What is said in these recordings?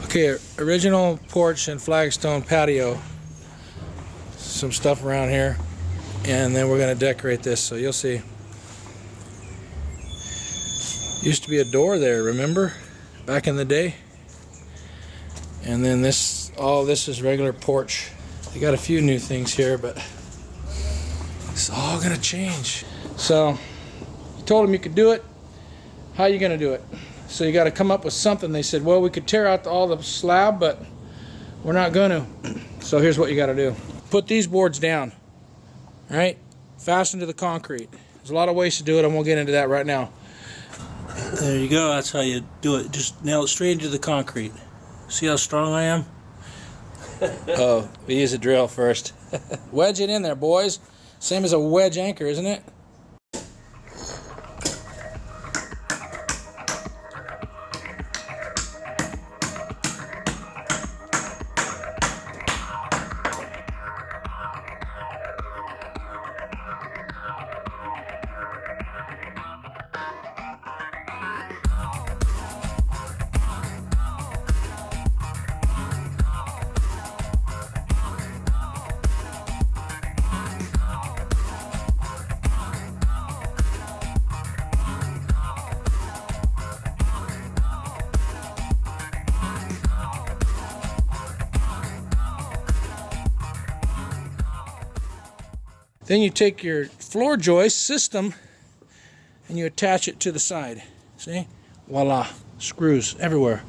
Okay, original porch and flagstone patio. Some stuff around here, and then we're going to decorate this, so you'll see. Used to be a door there, remember? Back in the day. And then this, all this is regular porch. They got a few new things here, but it's all going to change. So, you told them you could do it. How are you going to do it? So you got to come up with something. They said, well, we could tear out all the slab, but we're not going to. So here's what you got to do. Put these boards down, right? Fasten to the concrete. There's a lot of ways to do it. I won't get into that right now. There you go. That's how you do it. Just nail it straight into the concrete. See how strong I am? Oh, we use a drill first. Wedge it in there, boys. Same as a wedge anchor, isn't it? Then you take your floor joist system and you attach it to the side. See? Voila. Screws everywhere.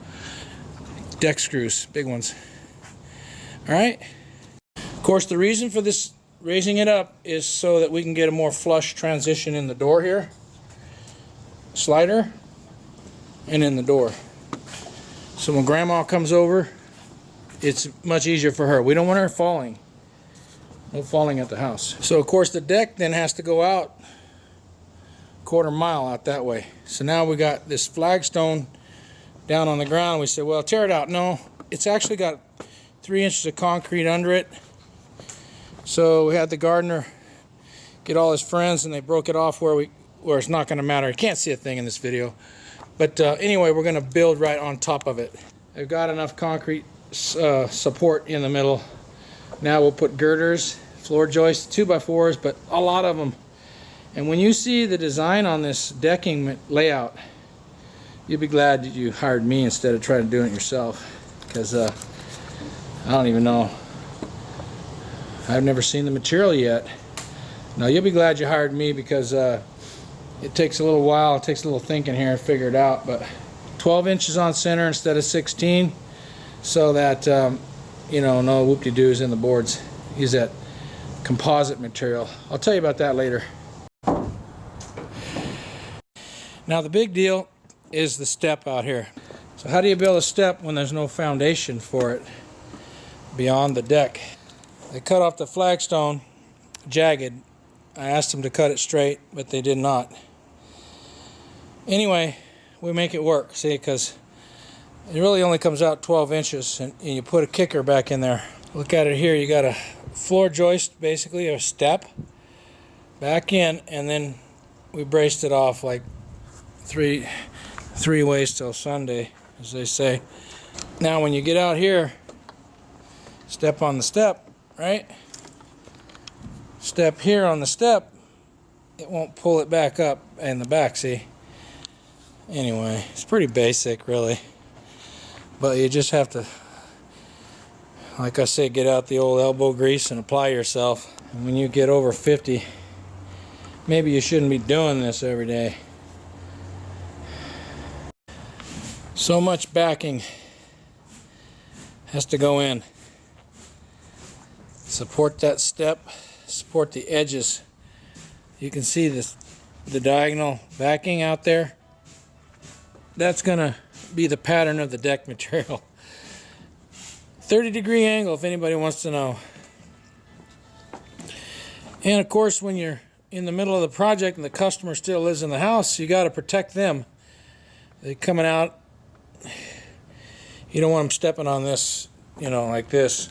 Deck screws, big ones. Alright? Of course, the reason for this raising it up is so that we can get a more flush transition in the door here. Slider and in the door. So when Grandma comes over, it's much easier for her. We don't want her falling. No falling at the house. So of course the deck then has to go out a quarter mile out that way. So now we got this flagstone down on the ground. We said, well, tear it out. No, it's actually got 3 inches of concrete under it. So we had the gardener get all his friends and they broke it off where it's not going to matter. You can't see a thing in this video. But anyway, we're going to build right on top of it. I've got enough concrete support in the middle. Now we'll put girders, floor joists, 2x4s, but a lot of them. And when you see the design on this decking layout, you'll be glad that you hired me instead of trying to do it yourself. Because I don't even know. I've never seen the material yet. Now you'll be glad you hired me because it takes a little while, it takes a little thinking here to figure it out. But 12 inches on center instead of 16, so that you know, no whoop-de-doos in the boards. Use that composite material. I'll tell you about that later. Now the big deal is the step out here. So how do you build a step when there's no foundation for it beyond the deck? They cut off the flagstone jagged. I asked them to cut it straight, but they did not. Anyway, we make it work, see, because it really only comes out 12 inches, and you put a kicker back in there. Look at it here. You got a floor joist, basically, a step back in, and then we braced it off like three ways till Sunday, as they say. Now, when you get out here, step on the step, right? Step here on the step, it won't pull it back up in the back, see? Anyway, it's pretty basic, really. But you just have to, like I say, get out the old elbow grease and apply yourself. And when you get over 50, maybe you shouldn't be doing this every day. So much backing has to go in. Support that step, support the edges. You can see this, the diagonal backing out there. That's gonna be the pattern of the deck material. 30-degree angle if anybody wants to know. And of course, when you're in the middle of the project and the customer still lives in the house, you got to protect them. They're coming out. You don't want them stepping on this, you know, like this.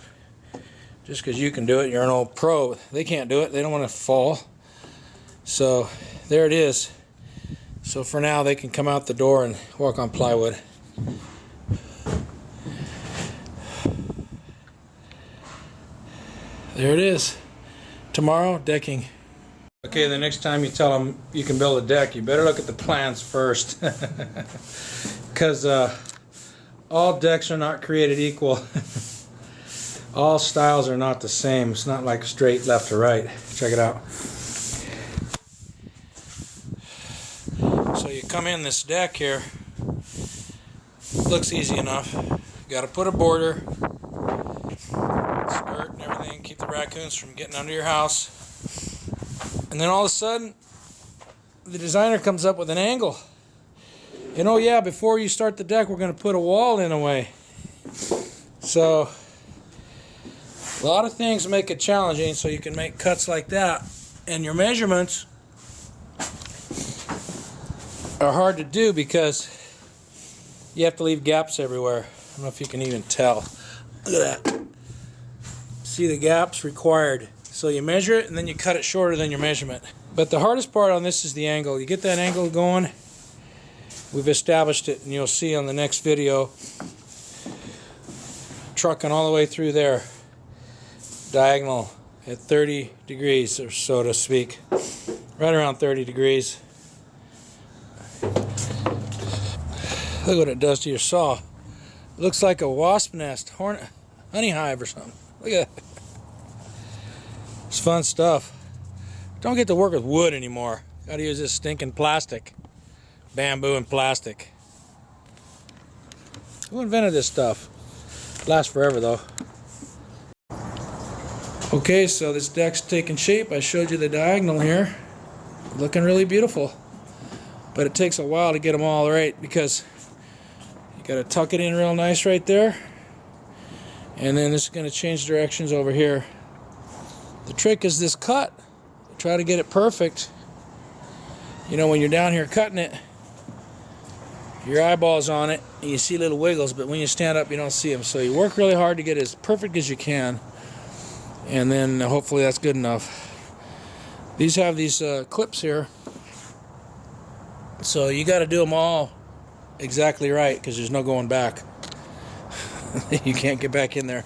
Just because you can do it, you're an old pro. They can't do it. They don't want to fall. So there it is. So for now, they can come out the door and walk on plywood. There it is. Tomorrow, decking. Okay, the next time you tell them you can build a deck, you better look at the plans first. Because all decks are not created equal. All styles are not the same. It's not like straight left to right. Check it out. So you come in this deck here. Looks easy enough. You got to put a border, skirt and everything, keep the raccoons from getting under your house. And then all of a sudden, the designer comes up with an angle. And oh yeah, before you start the deck, we're going to put a wall in a way. So a lot of things make it challenging, so you can make cuts like that. And your measurements are hard to do because you have to leave gaps everywhere. I don't know if you can even tell. Look at that. See the gaps required. So you measure it and then you cut it shorter than your measurement. But the hardest part on this is the angle. You get that angle going, we've established it, and you'll see on the next video, trucking all the way through there, diagonal at 30 degrees or so to speak. Right around 30 degrees. Look what it does to your saw. It looks like a wasp nest, honey hive or something. Look at that. It's fun stuff. Don't get to work with wood anymore. Got to use this stinking plastic. Bamboo and plastic. Who invented this stuff? Lasts forever though. Okay, so this deck's taking shape. I showed you the diagonal here. Looking really beautiful. But it takes a while to get them all right because you got to tuck it in real nice right there. And then this is going to change directions over here. The trick is this cut. Try to get it perfect. You know, when you're down here cutting it, your eyeball's on it and you see little wiggles, but when you stand up you don't see them. So you work really hard to get it as perfect as you can, and then hopefully that's good enough. These have these clips here, so you got to do them all exactly right because there's no going back. You can't get back in there.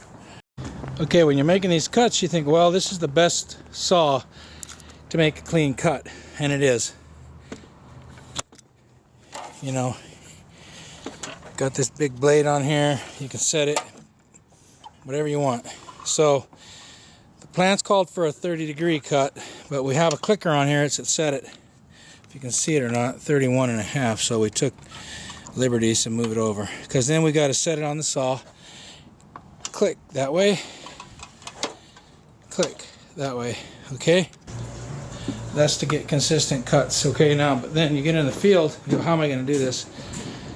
Okay, when you're making these cuts, you think, well, this is the best saw to make a clean cut, and it is. You know, got this big blade on here. You can set it whatever you want. So the plan's called for a 30-degree cut, but we have a clicker on here. It's set it, if you can see it or not, 31.5. So we took liberties to move it over, because then we got to set it on the saw. Click that way. Click that way. Okay. That's to get consistent cuts. Okay, now, but then you get in the field, you go, how am I going to do this?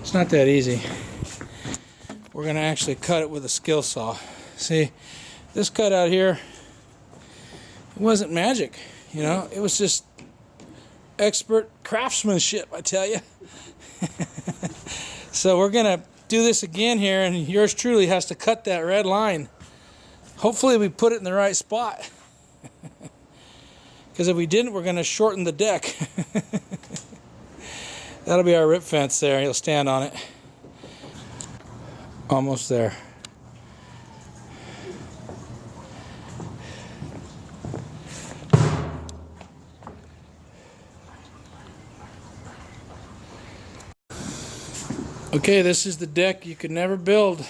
It's not that easy. We're going to actually cut it with a skill saw. See, this cut out here, it wasn't magic, you know, it was just expert craftsmanship, I tell you. So we're going to do this again here, and yours truly has to cut that red line. Hopefully we put it in the right spot. Because if we didn't, we're going to shorten the deck. That'll be our rip fence there. You'll stand on it. Almost there. Okay, this is the deck you could never build,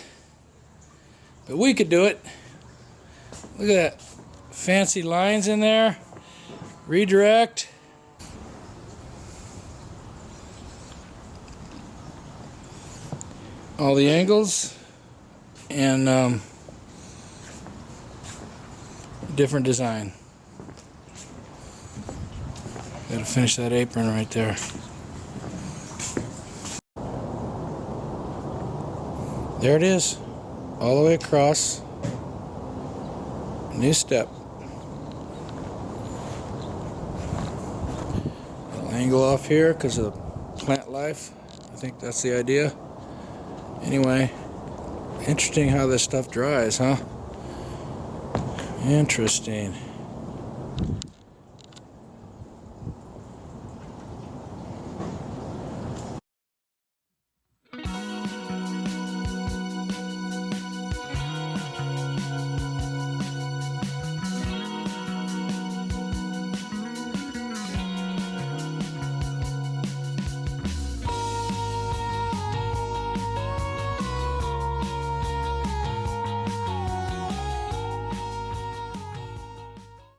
but we could do it. Look at that. Fancy lines in there. Redirect. All the angles and different design. Gotta finish that apron right there. There it is, all the way across. New step. I'll angle off here because of the plant life. I think that's the idea. Anyway, interesting how this stuff dries, huh? Interesting.